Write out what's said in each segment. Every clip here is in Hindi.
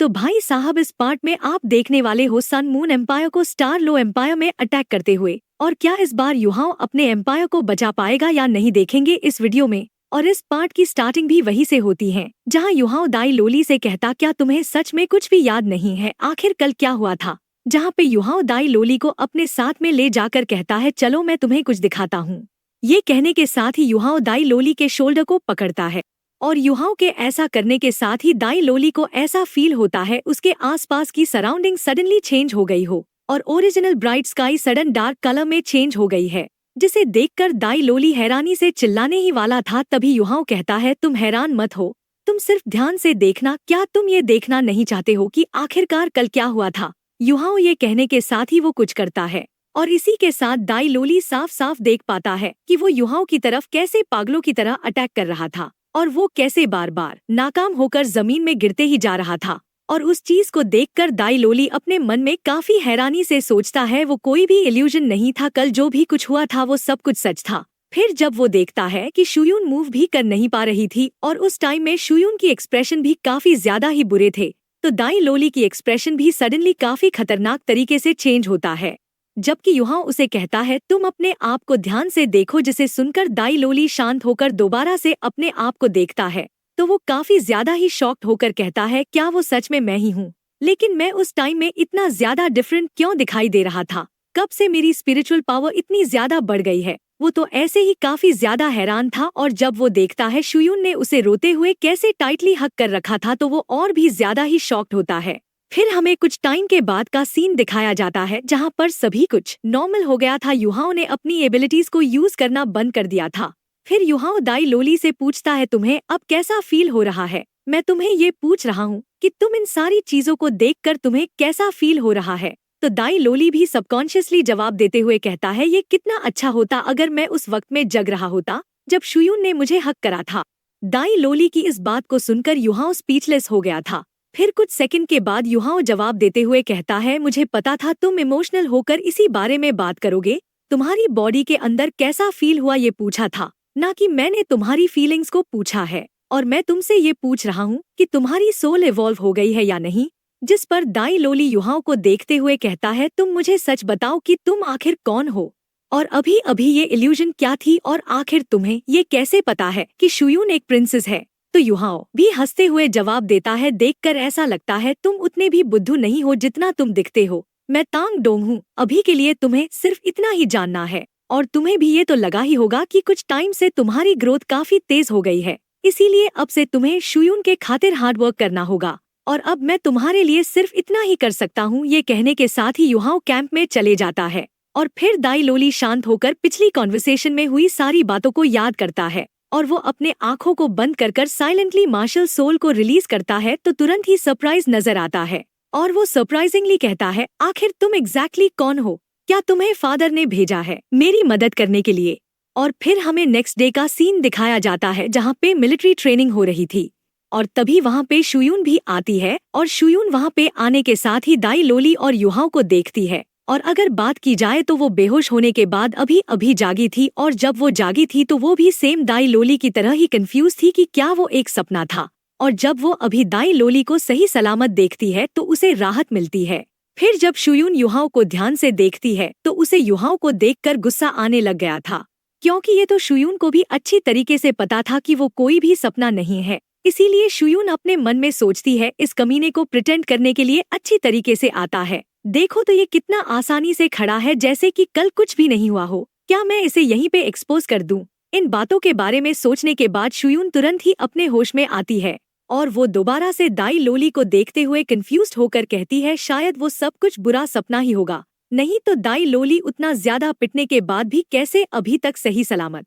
तो भाई साहब इस पार्ट में आप देखने वाले हो सन मून एम्पायर को स्टार लो एम्पायर में अटैक करते हुए। और क्या इस बार युहाओ अपने एम्पायर को बचा पाएगा या नहीं, देखेंगे इस वीडियो में। और इस पार्ट की स्टार्टिंग भी वहीं से होती है जहां युहाओ दाई लोली से कहता, क्या तुम्हें सच में कुछ भी याद नहीं है, आखिर कल क्या हुआ था। जहां पे युहाओ दाई लोली को अपने साथ में ले जाकर कहता है, चलो मैं तुम्हें कुछ दिखाता हूँ। ये कहने के साथ ही युहाओ दाई लोली के शोल्डर को पकड़ता है और युहाओ के ऐसा करने के साथ ही दाई लोली को ऐसा फील होता है उसके आसपास की सराउंडिंग सडनली चेंज हो गई हो और original bright sky sudden dark colour में चेंज हो गई है, जिसे देखकर दाई लोली हैरानी से चिल्लाने ही वाला था। तभी युहाओ कहता है, तुम हैरान मत हो, तुम सिर्फ ध्यान से देखना। क्या तुम ये देखना नहीं चाहते हो कि आखिरकार कल क्या हुआ था। युहाओ ये कहने के साथ ही वो कुछ करता है और इसी के साथ दाई लोली साफ साफ देख पाता है कि वो युहाओ की तरफ कैसे पागलों की तरह अटैक कर रहा था और वो कैसे बार बार नाकाम होकर जमीन में गिरते ही जा रहा था। और उस चीज को देखकर दाई लोली अपने मन में काफी हैरानी से सोचता है, वो कोई भी इल्यूजन नहीं था, कल जो भी कुछ हुआ था वो सब कुछ सच था। फिर जब वो देखता है कि शुयून मूव भी कर नहीं पा रही थी और उस टाइम में शुयून की एक्सप्रेशन भी काफी ज्यादा ही बुरे थे, तो दाई लोली की एक्सप्रेशन भी सडनली काफी खतरनाक तरीके से चेंज होता है। जबकि युहाओ उसे कहता है, तुम अपने आप को ध्यान से देखो, जिसे सुनकर दाई लोली शांत होकर दोबारा से अपने आप को देखता है तो वो काफी ज्यादा ही शॉक्ड होकर कहता है, क्या वो सच में मैं ही हूँ। लेकिन मैं उस टाइम में इतना ज्यादा डिफरेंट क्यों दिखाई दे रहा था, कब से मेरी स्पिरिचुअल पावर इतनी ज्यादा बढ़ गई है। वो तो ऐसे ही काफी ज्यादा हैरान था और जब वो देखता है शुयून ने उसे रोते हुए कैसे टाइटली हक कर रखा था तो वो और भी ज्यादा ही शॉक्ड होता है। फिर हमें कुछ टाइम के बाद का सीन दिखाया जाता है जहाँ पर सभी कुछ नॉर्मल हो गया था। युहाओ ने अपनी एबिलिटीज को यूज करना बंद कर दिया था। फिर युहाओ दाई लोली से पूछता है, तुम्हें अब कैसा फील हो रहा है। मैं तुम्हें ये पूछ रहा हूँ कि तुम इन सारी चीजों को देखकर तुम्हें कैसा फील हो रहा है। तो दाई लोली भी सबकॉन्शियसली जवाब देते हुए कहता है, ये कितना अच्छा होता अगर मैं उस वक्त में जग रहा होता जब शुयून ने मुझे हक करा था। दाई लोली की इस बात को सुनकर युहाओ स्पीचलेस हो गया था। फिर कुछ सेकंड के बाद युहाओ जवाब देते हुए कहता है, मुझे पता था तुम इमोशनल होकर इसी बारे में बात करोगे। तुम्हारी बॉडी के अंदर कैसा फील हुआ ये पूछा था, ना कि मैंने तुम्हारी फीलिंग्स को पूछा है। और मैं तुमसे ये पूछ रहा हूँ कि तुम्हारी सोल इवॉल्व हो गई है या नहीं। जिस पर दाई लोली युहाओ को देखते हुए कहता है, तुम मुझे सच बताओ कि तुम आखिर कौन हो और अभी अभी ये इल्यूजन क्या थी और आखिर तुम्हें ये कैसे पता है कि शुयून एक प्रिंसेस है। तो युहाओ भी हंसते हुए जवाब देता है, देखकर ऐसा लगता है तुम उतने भी बुद्धू नहीं हो जितना तुम दिखते हो। मैं तांग डोंग हूँ, अभी के लिए तुम्हें सिर्फ इतना ही जानना है। और तुम्हें भी ये तो लगा ही होगा कि कुछ टाइम से तुम्हारी ग्रोथ काफी तेज हो गई है, इसीलिए अब से तुम्हें शुयून के खातिर हार्ड वर्क करना होगा और अब मैं तुम्हारे लिए सिर्फ इतना ही कर सकता हूँ। ये कहने के साथ ही युहाओ कैंप में चले जाता है और फिर दाई लोली शांत होकर पिछली कॉन्वर्सेशन में हुई सारी बातों को याद करता है और वो अपने आँखों को बंद कर साइलेंटली मार्शल सोल को रिलीज करता है तो तुरंत ही सरप्राइज नजर आता है और वो सरप्राइजिंगली कहता है, आखिर तुम एग्जैक्टली कौन हो, क्या तुम्हें फादर ने भेजा है मेरी मदद करने के लिए। और फिर हमें नेक्स्ट डे का सीन दिखाया जाता है जहाँ पे मिलिट्री ट्रेनिंग हो रही थी और तभी वहाँ पे शुयून भी आती है और शुयून वहाँ पे आने के साथ ही दाई लोली और युहाओ को देखती है। और अगर बात की जाए तो वो बेहोश होने के बाद अभी अभी जागी थी और जब वो जागी थी तो वो भी सेम दाई लोली की तरह ही कंफ्यूज थी कि क्या वो एक सपना था। और जब वो अभी दाई लोली को सही सलामत देखती है तो उसे राहत मिलती है। फिर जब शुयून युहाओ को ध्यान से देखती है तो उसे युहाओ को देखकर गुस्सा आने लग गया था, क्योंकि ये तो शुयून को भी अच्छी तरीके से पता था कि वो कोई भी सपना नहीं है। इसीलिए शुयून अपने मन में सोचती है, इस कमीने को प्रिटेंड करने के लिए अच्छी तरीके से आता है। देखो तो ये कितना आसानी से खड़ा है जैसे कि कल कुछ भी नहीं हुआ हो, क्या मैं इसे यहीं पे एक्सपोज कर दूं। इन बातों के बारे में सोचने के बाद शुयून तुरंत ही अपने होश में आती है और वो दोबारा से दाई लोली को देखते हुए कंफ्यूज्ड होकर कहती है, शायद वो सब कुछ बुरा सपना ही होगा, नहीं तो दाई लोली उतना ज्यादा पिटने के बाद भी कैसे अभी तक सही सलामत।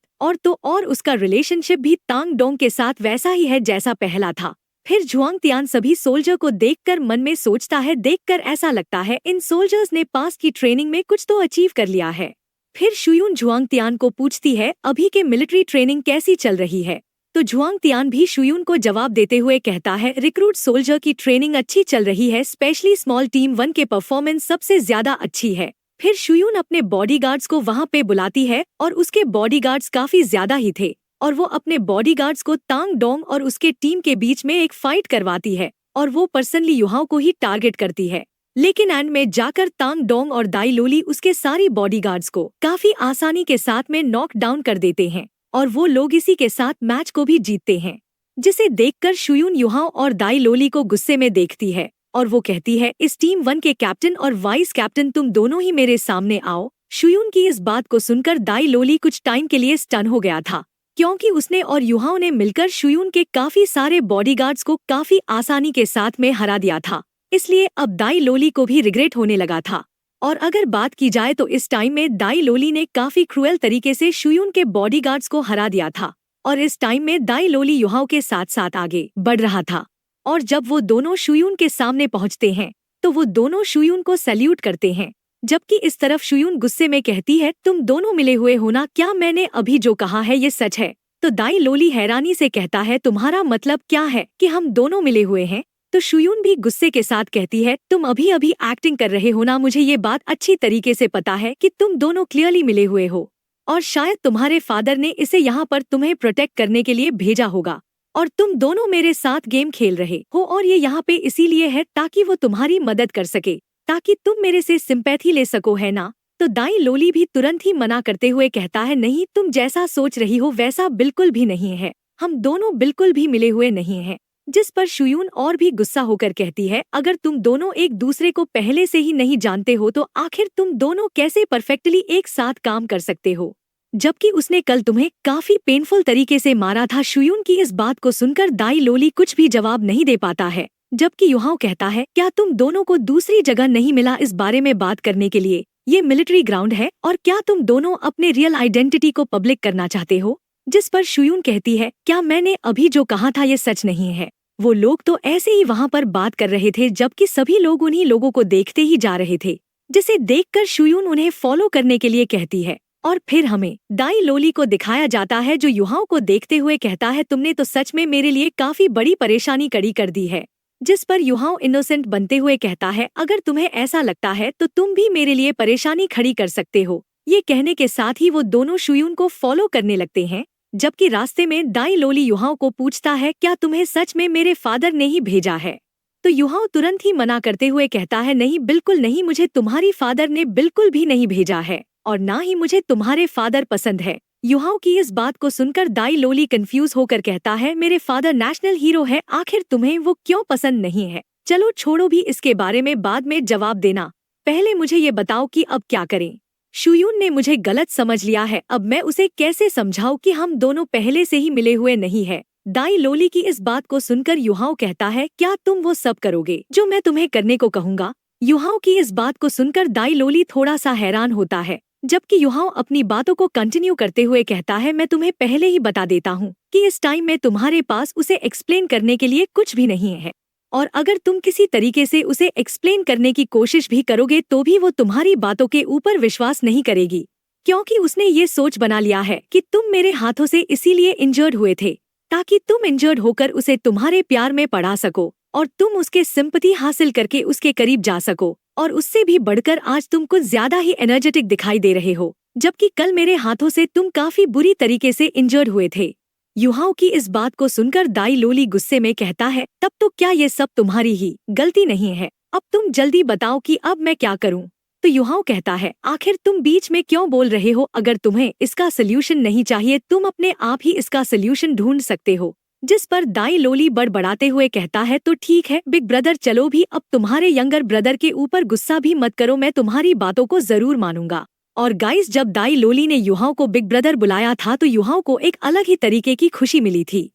और उसका रिलेशनशिप भी तांग डोंग के साथ वैसा ही है जैसा पहला था। फिर जुआंग तियान सभी सोल्जर को देखकर मन में सोचता है, देखकर ऐसा लगता है इन सोल्जर्स ने पास की ट्रेनिंग में कुछ तो अचीव कर लिया है। फिर शुयून जुआंग तियान को पूछती है, अभी के मिलिट्री ट्रेनिंग कैसी चल रही है। तो जुआंग तियान भी शुयून को जवाब देते हुए कहता है, रिक्रूट सोल्जर की ट्रेनिंग अच्छी चल रही है, स्पेशली स्मॉल टीम 1 के परफॉर्मेंस सबसे ज्यादा अच्छी है। फिर शुयून अपने बॉडीगार्ड्स को वहाँ पे बुलाती है और उसके बॉडीगार्ड्स काफी ज्यादा ही थे और वो अपने बॉडीगार्ड्स को तांग डोंग और उसके टीम के बीच में एक फाइट करवाती है और वो पर्सनली युहाओ को ही टारगेट करती है। लेकिन एंड में जाकर तांग डोंग और दाई लोली उसके सारी बॉडीगार्ड्स को काफी आसानी के साथ में नॉक डाउन कर देते हैं और वो लोग इसी के साथ मैच को भी जीतते हैं, जिसे देखकर शुयून युहाओ और दाई लोली को गुस्से में देखती है और वो कहती है, इस टीम 1 के कैप्टन और वाइस कैप्टन तुम दोनों ही मेरे सामने आओ। शुयून की इस बात को सुनकर दाई लोली कुछ टाइम के लिए स्टन हो गया था, क्योंकि उसने और युहाओ ने मिलकर शुयून के काफी सारे बॉडीगार्ड्स को काफी आसानी के साथ में हरा दिया था। इसलिए अब दाई लोली को भी रिग्रेट होने लगा था। और अगर बात की जाए तो इस टाइम में दाई लोली ने काफी क्रूएल तरीके से शुयून के बॉडीगार्ड्स को हरा दिया था और इस टाइम में दाई लोली युहाओ के साथ साथ आगे बढ़ रहा था। और जब वो दोनों शुयून के सामने पहुंचते हैं तो वो दोनों शुयून को सैल्यूट करते हैं, जबकि इस तरफ शुयून गुस्से में कहती है, तुम दोनों मिले हुए हो ना, क्या मैंने अभी जो कहा है ये सच है? तो दाई लोली हैरानी से कहता है, तुम्हारा मतलब क्या है कि हम दोनों मिले हुए हैं? तो शुयून भी गुस्से के साथ कहती है, तुम अभी अभी एक्टिंग कर रहे हो ना, मुझे ये बात अच्छी तरीके से पता है कि तुम दोनों क्लियरली मिले हुए हो और शायद तुम्हारे फादर ने इसे यहाँ पर तुम्हें प्रोटेक्ट करने के लिए भेजा होगा और तुम दोनों मेरे साथ गेम खेल रहे हो और ये यहाँ पे इसीलिए है ताकि वो तुम्हारी मदद कर सके, ताकि तुम मेरे से सिंपैथी ले सको, है ना? तो दाई लोली भी तुरंत ही मना करते हुए कहता है, नहीं, तुम जैसा सोच रही हो वैसा बिल्कुल भी नहीं है, हम दोनों बिल्कुल भी मिले हुए नहीं हैं। जिस पर शुयून और भी गुस्सा होकर कहती है, अगर तुम दोनों एक दूसरे को पहले से ही नहीं जानते हो तो आखिर तुम दोनों कैसे परफेक्टली एक साथ काम कर सकते हो, जबकि उसने कल तुम्हें काफी पेनफुल तरीके से मारा था। शुयून की इस बात को सुनकर दाई लोली कुछ भी जवाब नहीं दे पाता है, जबकि युहाओ कहता है, क्या तुम दोनों को दूसरी जगह नहीं मिला इस बारे में बात करने के लिए? ये मिलिट्री ग्राउंड है और क्या तुम दोनों अपने रियल आइडेंटिटी को पब्लिक करना चाहते हो? जिस पर शुयून कहती है, क्या मैंने अभी जो कहा था ये सच नहीं है? वो लोग तो ऐसे ही वहाँ पर बात कर रहे थे, जबकि सभी लोग उन्हीं लोगों को देखते ही जा रहे थे, जिसे देखकर शुयून उन्हें फॉलो करने के लिए कहती है। और फिर हमें दाई लोली को दिखाया जाता है, जो युहाओ को देखते हुए कहता है, तुमने तो सच में मेरे लिए काफी बड़ी परेशानी खड़ी कर दी है। जिस पर युहाओ इनोसेंट बनते हुए कहता है, अगर तुम्हें ऐसा लगता है तो तुम भी मेरे लिए परेशानी खड़ी कर सकते हो। ये कहने के साथ ही वो दोनों शुयून को फॉलो करने लगते हैं, जबकि रास्ते में दाई लोली युहाओ को पूछता है, क्या तुम्हें सच में मेरे फादर ने ही भेजा है? तो युहाओ तुरंत ही मना करते हुए कहता है, नहीं, बिल्कुल नहीं, मुझे तुम्हारी फादर ने बिल्कुल भी नहीं भेजा है और ना ही मुझे तुम्हारे फादर पसंद है। युहाओ की इस बात को सुनकर दाई लोली कंफ्यूज होकर कहता है, मेरे फादर नेशनल हीरो है, आखिर तुम्हें वो क्यों पसंद नहीं है? चलो छोड़ो भी इसके बारे में बाद में जवाब देना, पहले मुझे ये बताओ कि अब क्या करें? शुयून ने मुझे गलत समझ लिया है, अब मैं उसे कैसे समझाऊं कि हम दोनों पहले से ही मिले हुए नहीं है? दाई लोली की इस बात को सुनकर युहाओ कहता है, क्या तुम वो सब करोगे जो मैं तुम्हें करने को कहूँगा? युहाओ की इस बात को सुनकर दाई लोली थोड़ा सा हैरान होता है, जबकि युहाओ अपनी बातों को कंटिन्यू करते हुए कहता है, मैं तुम्हें पहले ही बता देता हूँ कि इस टाइम में तुम्हारे पास उसे एक्सप्लेन करने के लिए कुछ भी नहीं है, और अगर तुम किसी तरीके से उसे एक्सप्लेन करने की कोशिश भी करोगे तो भी वो तुम्हारी बातों के ऊपर विश्वास नहीं करेगी, क्योंकि उसने ये सोच बना लिया है कि तुम मेरे हाथों से इसीलिए इंजर्ड हुए थे ताकि तुम इंजर्ड होकर उसे तुम्हारे प्यार में पड़ा सको और तुम उसके सिंपैथी हासिल करके उसके करीब जा सको। और उससे भी बढ़कर आज तुम कुछ ज्यादा ही एनर्जेटिक दिखाई दे रहे हो, जबकि कल मेरे हाथों से तुम काफी बुरी तरीके से इंजर्ड हुए थे। युहाओ की इस बात को सुनकर दाई लोली गुस्से में कहता है, तब तो क्या ये सब तुम्हारी ही गलती नहीं है? अब तुम जल्दी बताओ कि अब मैं क्या करूं? तो युहाओ कहता है, आखिर तुम बीच में क्यों बोल रहे हो? अगर तुम्हें इसका सल्यूशन नहीं चाहिए, तुम अपने आप ही इसका सल्यूशन ढूंढ सकते हो। जिस पर दाई लोली बड़बड़ाते हुए कहता है, तो ठीक है बिग ब्रदर, चलो भी अब तुम्हारे यंगर ब्रदर के ऊपर गुस्सा भी मत करो, मैं तुम्हारी बातों को जरूर मानूंगा। और गाइस, जब दाई लोली ने युहाओ को बिग ब्रदर बुलाया था तो युहाओ को एक अलग ही तरीके की खुशी मिली थी।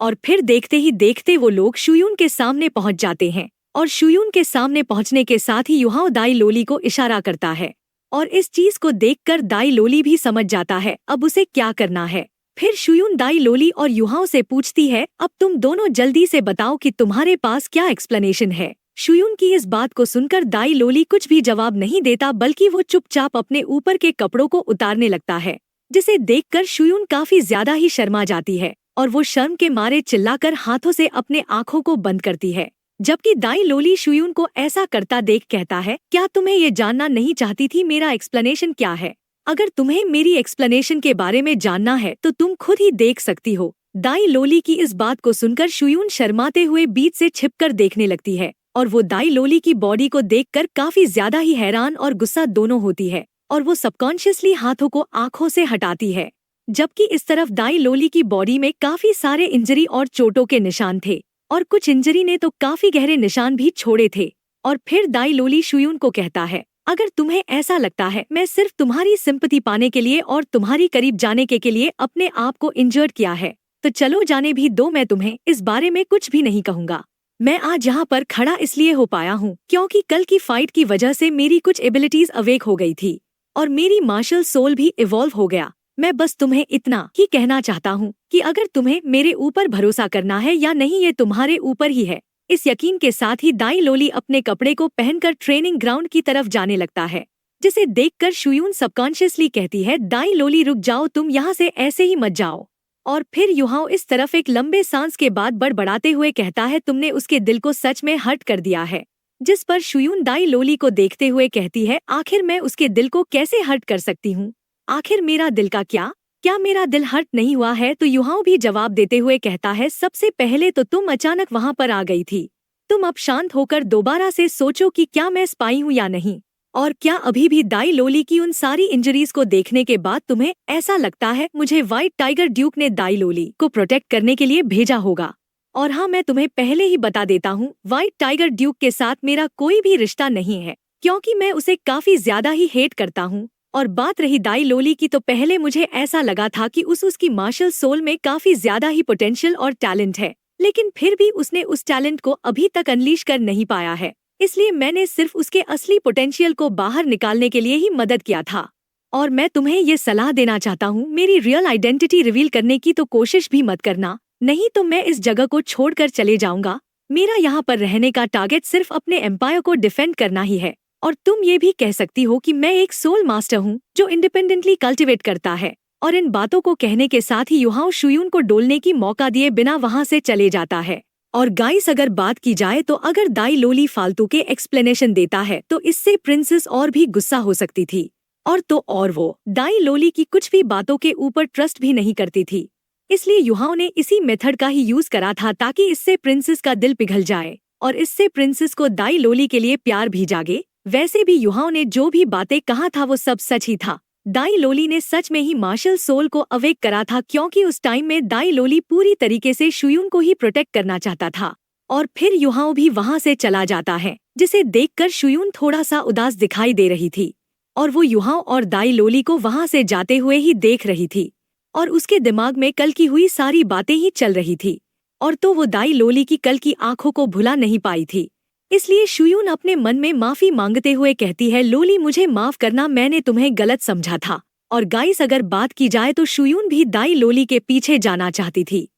और फिर देखते ही देखते वो लोग शुयून के सामने पहुंच जाते हैं, और शुयून के सामने पहुंचने के साथ ही युहाओ दाई लोली को इशारा करता है, और इस चीज को देखकर दाई लोली भी समझ जाता है अब उसे क्या करना है। फिर शुयून दाई लोली और युहाओ से पूछती है, अब तुम दोनों जल्दी से बताओ कि तुम्हारे पास क्या एक्सप्लेनेशन है? शुयून की इस बात को सुनकर दाई लोली कुछ भी जवाब नहीं देता, बल्कि वो चुपचाप अपने ऊपर के कपड़ों को उतारने लगता है, जिसे देखकर शुयून काफी ज्यादा ही शर्मा जाती है और वो शर्म के मारे चिल्लाकर हाथों से अपने आँखों को बंद करती है। जबकि दाई लोली शुयून को ऐसा करता देख कहता है, क्या तुम्हें ये जानना नहीं चाहती थी मेरा एक्सप्लेनेशन क्या है? अगर तुम्हें मेरी एक्सप्लेनेशन के बारे में जानना है तो तुम खुद ही देख सकती हो। दाई लोली की इस बात को सुनकर शुयून शर्माते हुए बीच से छिपकर देखने लगती है और वो दाई लोली की बॉडी को देखकर काफी ज्यादा ही हैरान और गुस्सा दोनों होती है और वो सबकॉन्शियसली हाथों को आंखों से हटाती है। जबकि इस तरफ दाई लोली की बॉडी में काफी सारे इंजरी और चोटों के निशान थे और कुछ इंजरी ने तो काफी गहरे निशान भी छोड़े थे। और फिर दाई लोली शुयून को कहता है, अगर तुम्हें ऐसा लगता है मैं सिर्फ तुम्हारी सिंपैथी पाने के लिए और तुम्हारी करीब जाने के लिए अपने आप को इंजर्ड किया है तो चलो जाने भी दो, मैं तुम्हें इस बारे में कुछ भी नहीं कहूँगा। मैं आज यहाँ पर खड़ा इसलिए हो पाया हूँ क्योंकि कल की फाइट की वजह से मेरी कुछ एबिलिटीज अवेक हो गई थी और मेरी मार्शल सोल भी इवॉल्व हो गया। मैं बस तुम्हें इतना ही कहना चाहता हूँ कि अगर तुम्हें मेरे ऊपर भरोसा करना है या नहीं ये तुम्हारे ऊपर ही है। इस यकीन के साथ ही दाई लोली अपने कपड़े को पहनकर ट्रेनिंग ग्राउंड की तरफ जाने लगता है, जिसे देखकर शुयून सबकॉन्शियसली कहती है, दाई लोली रुक जाओ, तुम यहाँ से ऐसे ही मत जाओ। और फिर युहाओ इस तरफ एक लंबे सांस के बाद बड़बड़ाते हुए कहता है, तुमने उसके दिल को सच में हर्ट कर दिया है। जिस पर शुयून दाई लोली को देखते हुए कहती है, आखिर मैं उसके दिल को कैसे हर्ट कर सकती हूँ? आखिर मेरा दिल का क्या मेरा दिल हर्ट नहीं हुआ है? तो युहाओ भी जवाब देते हुए कहता है, सबसे पहले तो तुम अचानक वहाँ पर आ गई थी। तुम अब शांत होकर दोबारा से सोचो कि क्या मैं स्पाई हूँ या नहीं, और क्या अभी भी दाई लोली की उन सारी इंजरीज को देखने के बाद तुम्हें ऐसा लगता है मुझे व्हाइट टाइगर ड्यूक ने दाई लोली को प्रोटेक्ट करने के लिए भेजा होगा? और हाँ, मैं तुम्हें पहले ही बता देता हूँ, व्हाइट टाइगर ड्यूक के साथ मेरा कोई भी रिश्ता नहीं है क्योंकि मैं उसे काफी ज्यादा ही हेट करता हूँ। और बात रही दाई लोली की, तो पहले मुझे ऐसा लगा था कि उसकी मार्शल सोल में काफी ज्यादा ही पोटेंशियल और टैलेंट है, लेकिन फिर भी उसने उस टैलेंट को अभी तक अनलीश कर नहीं पाया है। इसलिए मैंने सिर्फ उसके असली पोटेंशियल को बाहर निकालने के लिए ही मदद किया था। और मैं तुम्हें ये सलाह देना चाहता हूँ, मेरी रियल आइडेंटिटी रिवील करने की तो कोशिश भी मत करना, नहीं तो मैं इस जगह को छोड़कर चले जाऊंगा। मेरा यहाँ पर रहने का टारगेट सिर्फ अपने एम्पायर को डिफेंड करना ही है। और तुम ये भी कह सकती हो कि मैं एक सोल मास्टर हूँ जो इंडिपेंडेंटली कल्टिवेट करता है। और इन बातों को कहने के साथ ही युहाओ शुयून को डोलने की मौका दिए बिना वहाँ से चले जाता है। और गाइस, अगर बात की जाए तो अगर दाई लोली फालतू के एक्सप्लेनेशन देता है तो इससे प्रिंसेस और भी गुस्सा हो सकती थी, और वो दाई लोली की कुछ भी बातों के ऊपर ट्रस्ट भी नहीं करती थी। इसलिए युहाओ ने इसी मेथड का ही यूज करा था ताकि इससे प्रिंसेस का दिल पिघल जाए और इससे प्रिंसेस को दाई लोली के लिए प्यार भी जागे। वैसे भी युहाओ ने जो भी बातें कहा था वो सब सच ही था। दाई लोली ने सच में ही मार्शल सोल को अवेक करा था क्योंकि उस टाइम में दाई लोली पूरी तरीके से शुयून को ही प्रोटेक्ट करना चाहता था। और फिर युहाओ भी वहाँ से चला जाता है, जिसे देखकर शुयून थोड़ा सा उदास दिखाई दे रही थी और वो युहाओ और दाई लोली को वहाँ से जाते हुए ही देख रही थी और उसके दिमाग में कल की हुई सारी बातें ही चल रही थी। और तो वो दाई लोली की कल की आंखों को भुला नहीं पाई थी। इसलिए शुयून अपने मन में माफी मांगते हुए कहती है, लोली मुझे माफ करना, मैंने तुम्हें गलत समझा था। और गाइस, अगर बात की जाए तो शुयून भी दाई लोली के पीछे जाना चाहती थी,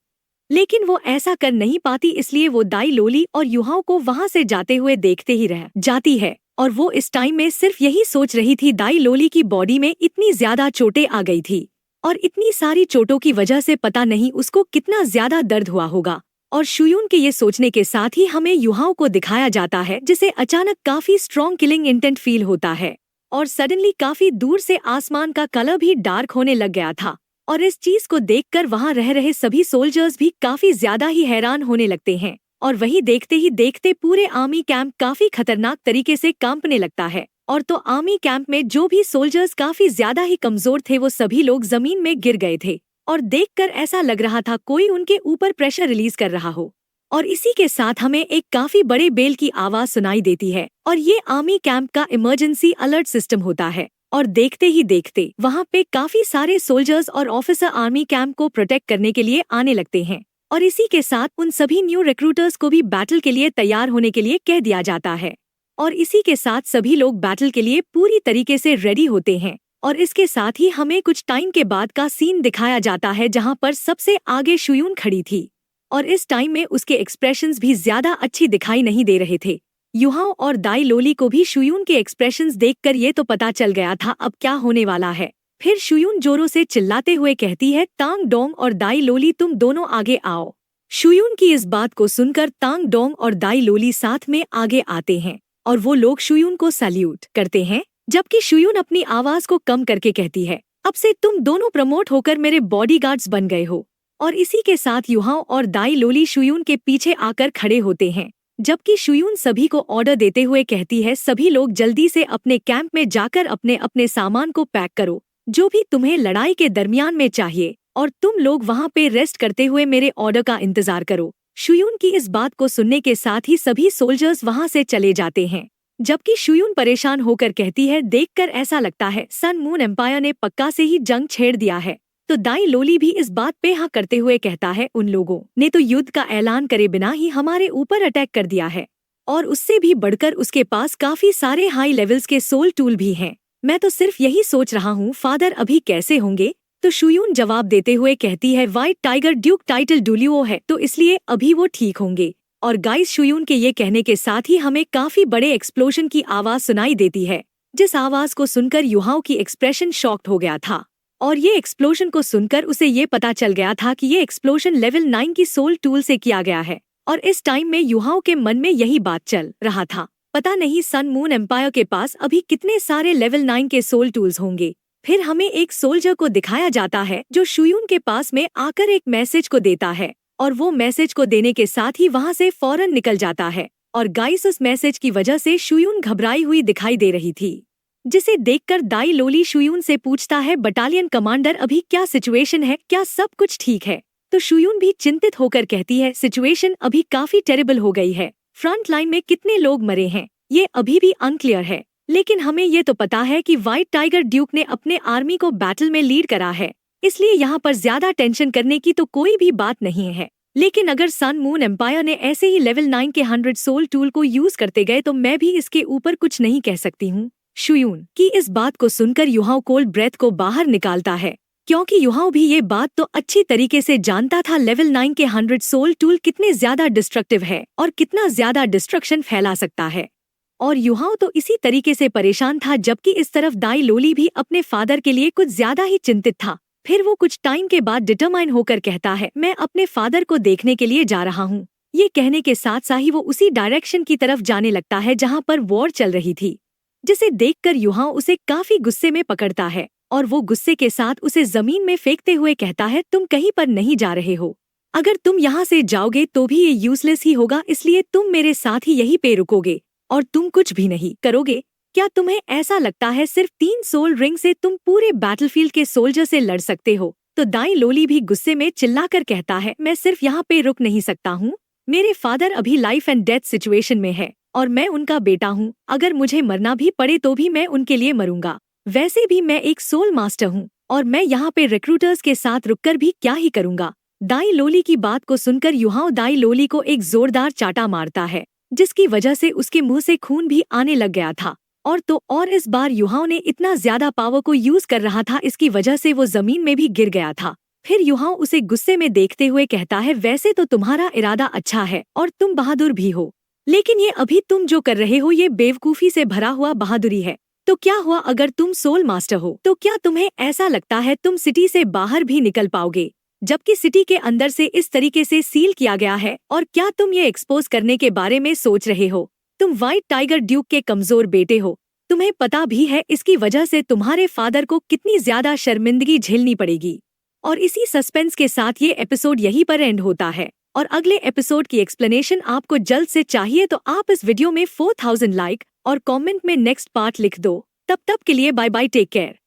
लेकिन वो ऐसा कर नहीं पाती, इसलिए वो दाई लोली और युहाओ को वहाँ से जाते हुए देखते ही रह जाती है। और वो इस टाइम में सिर्फ यही सोच रही थी, दाई लोली की बॉडी में इतनी ज्यादा चोटें आ गई थी और इतनी सारी चोटों की वजह से पता नहीं उसको कितना ज्यादा दर्द हुआ होगा। और शुयून के ये सोचने के साथ ही हमें युहाओ को दिखाया जाता है, जिसे अचानक काफी स्ट्रॉन्ग किलिंग इंटेंट फील होता है और सडनली काफी दूर से आसमान का कलर भी डार्क होने लग गया था। और इस चीज को देखकर वहाँ रह रहे सभी सोल्जर्स भी काफी ज्यादा ही हैरान होने लगते हैं और वही देखते ही देखते पूरे आर्मी कैंप काफी खतरनाक तरीके से कांपने लगता है। और तो आर्मी कैंप में जो भी सोल्जर्स काफी ज्यादा ही कमजोर थे वो सभी लोग जमीन में गिर गए थे और देखकर ऐसा लग रहा था कोई उनके ऊपर प्रेशर रिलीज कर रहा हो। और इसी के साथ हमें एक काफी बड़े बेल की आवाज सुनाई देती है और ये आर्मी कैंप का इमरजेंसी अलर्ट सिस्टम होता है। और देखते ही देखते वहाँ पे काफी सारे सोल्जर्स और ऑफिसर आर्मी कैंप को प्रोटेक्ट करने के लिए आने लगते हैं और इसी के साथ उन सभी न्यू रिक्रूटर्स को भी बैटल के लिए तैयार होने के लिए कह दिया जाता है। और इसी के साथ सभी लोग बैटल के लिए पूरी तरीके से रेडी होते हैं। और इसके साथ ही हमें कुछ टाइम के बाद का सीन दिखाया जाता है जहां पर सबसे आगे शुयून खड़ी थी और इस टाइम में उसके एक्सप्रेशंस भी ज्यादा अच्छी दिखाई नहीं दे रहे थे। युहाओ और दाई लोली को भी शुयून के एक्सप्रेशंस देखकर ये तो पता चल गया था अब क्या होने वाला है। फिर शुयून जोरों से चिल्लाते हुए कहती है, तांग डोंग और दाई लोली तुम दोनों आगे आओ। शुयून की इस बात को सुनकर तांग डोंग और दाई लोली साथ में आगे आते हैं और वो लोग शुयून को सैल्यूट करते हैं, जबकि शुयून अपनी आवाज को कम करके कहती है, अब से तुम दोनों प्रमोट होकर मेरे बॉडीगार्ड्स बन गए हो। और इसी के साथ युहाओ और दाई लोली शुयून के पीछे आकर खड़े होते हैं, जबकि शुयून सभी को ऑर्डर देते हुए कहती है, सभी लोग जल्दी से अपने कैंप में जाकर अपने अपने सामान को पैक करो, जो भी तुम्हें लड़ाई के दरमियान में चाहिए, और तुम लोग वहाँ पे रेस्ट करते हुए मेरे ऑर्डर का इंतजार करो। शुयून की इस बात को सुनने के साथ ही सभी सोल्जर्स वहाँ से चले जाते हैं, जबकि शुयून परेशान होकर कहती है, देखकर ऐसा लगता है सन मून एम्पायर ने पक्का से ही जंग छेड़ दिया है। तो दाई लोली भी इस बात पे हाँ करते हुए कहता है, उन लोगों ने तो युद्ध का ऐलान करे बिना ही हमारे ऊपर अटैक कर दिया है, और उससे भी बढ़कर उसके पास काफी सारे हाई लेवल्स के सोल टूल भी हैं। मैं तो सिर्फ यही सोच रहा हूँ फादर अभी कैसे होंगे। तो शुयून जवाब देते हुए कहती है, व्हाइट टाइगर ड्यूक टाइटल डुलियो है, तो इसलिए अभी वो ठीक होंगे। और गाइस, शुयून के ये कहने के साथ ही हमें काफी बड़े एक्सप्लोजन की आवाज सुनाई देती है, जिस आवाज को सुनकर युहाओ की एक्सप्रेशन शॉक्ड हो गया था, और ये एक्सप्लोजन को सुनकर उसे ये पता चल गया था कि ये एक्सप्लोजन लेवल 9 की सोल टूल से किया गया है। और इस टाइम में युहाओ के मन में यही बात चल रहा था, पता नहीं सन मून एम्पायर के पास अभी कितने सारे लेवल 9 के सोल टूल्स होंगे। फिर हमें एक सोल्जर को दिखाया जाता है जो शुयून के पास में आकर एक मैसेज को देता है, और वो मैसेज को देने के साथ ही वहाँ से फौरन निकल जाता है। और गाइस, उस मैसेज की वजह से शुयून घबराई हुई दिखाई दे रही थी, जिसे देखकर दाई लोली शुयून से पूछता है, बटालियन कमांडर अभी क्या सिचुएशन है, क्या सब कुछ ठीक है। तो शुयून भी चिंतित होकर कहती है, सिचुएशन अभी काफी टेरिबल हो गई है, फ्रंट लाइन में कितने लोग मरे हैं ये अभी भी अनक्लियर है, लेकिन हमें ये तो पता है कि व्हाइट टाइगर ड्यूक ने अपने आर्मी को बैटल में लीड करा है, इसलिए यहाँ पर ज्यादा टेंशन करने की तो कोई भी बात नहीं है। लेकिन अगर सन मून एम्पायर ने ऐसे ही लेवल 9 के 100 सोल टूल को यूज करते गए तो मैं भी इसके ऊपर कुछ नहीं कह सकती हूँ। शुयून की इस बात को सुनकर युहाओ कोल्ड ब्रेथ को बाहर निकालता है, क्योंकि युहाओ भी ये बात तो अच्छी तरीके से जानता था लेवल 9 के 100 सोल टूल कितने ज्यादा डिस्ट्रक्टिव है और कितना ज्यादा डिस्ट्रक्शन फैला सकता है। और युहाओ तो इसी तरीके से परेशान था, जबकि इस तरफ दाई लोली भी अपने फादर के लिए कुछ ज्यादा ही चिंतित था। फिर वो कुछ टाइम के बाद डिटरमाइन होकर कहता है, मैं अपने फादर को देखने के लिए जा रहा हूँ। ये कहने के साथ ही वो उसी डायरेक्शन की तरफ जाने लगता है जहाँ पर वॉर चल रही थी, जिसे देखकर युहाओ उसे काफी गुस्से में पकड़ता है, और वो गुस्से के साथ उसे जमीन में फेंकते हुए कहता है, तुम कहीं पर नहीं जा रहे हो, अगर तुम यहाँ से जाओगे तो भी ये यूजलेस ही होगा, इसलिए तुम मेरे साथ ही यहीं पे रुकोगे और तुम कुछ भी नहीं करोगे। क्या तुम्हें ऐसा लगता है सिर्फ 3 सोल रिंग से तुम पूरे बैटलफील्ड के सोल्जर से लड़ सकते हो? तो दाई लोली भी गुस्से में चिल्लाकर कहता है, मैं सिर्फ यहाँ पे रुक नहीं सकता हूँ, मेरे फादर अभी लाइफ एंड डेथ सिचुएशन में है और मैं उनका बेटा हूँ, अगर मुझे मरना भी पड़े तो भी मैं उनके लिए मरूंगा। वैसे भी मैं एक सोल मास्टर हूँ और मैं यहाँ पे रिक्रूटर्स के साथ रुककर भी क्या ही करूँगा। दाई लोली की बात को सुनकर युहाओ दाई लोली को एक जोरदार चाटा मारता है, जिसकी वजह से उसके मुंह से खून भी आने लग गया था। और इस बार युहाओ ने इतना ज्यादा पावर को यूज कर रहा था, इसकी वजह से वो जमीन में भी गिर गया था। फिर युहाओ उसे गुस्से में देखते हुए कहता है, वैसे तो तुम्हारा इरादा अच्छा है और तुम बहादुर भी हो, लेकिन ये अभी तुम जो कर रहे हो ये बेवकूफी से भरा हुआ बहादुरी है। तो क्या हुआ अगर तुम सोल मास्टर हो? तो क्या तुम्हें ऐसा लगता है तुम सिटी से बाहर भी निकल पाओगे, जबकि सिटी के अंदर से इस तरीके से सील किया गया है? और क्या तुम ये एक्सपोज करने के बारे में सोच रहे हो? तुम व्हाइट टाइगर ड्यूक के कमजोर बेटे हो, तुम्हें पता भी है इसकी वजह से तुम्हारे फादर को कितनी ज्यादा शर्मिंदगी झेलनी पड़ेगी। और इसी सस्पेंस के साथ ये एपिसोड यहीं पर एंड होता है, और अगले एपिसोड की एक्सप्लेनेशन आपको जल्द से चाहिए तो आप इस वीडियो में 4000 लाइक और कमेंट में नेक्स्ट पार्ट लिख दो। तब तक के लिए बाय बाय, टेक केयर।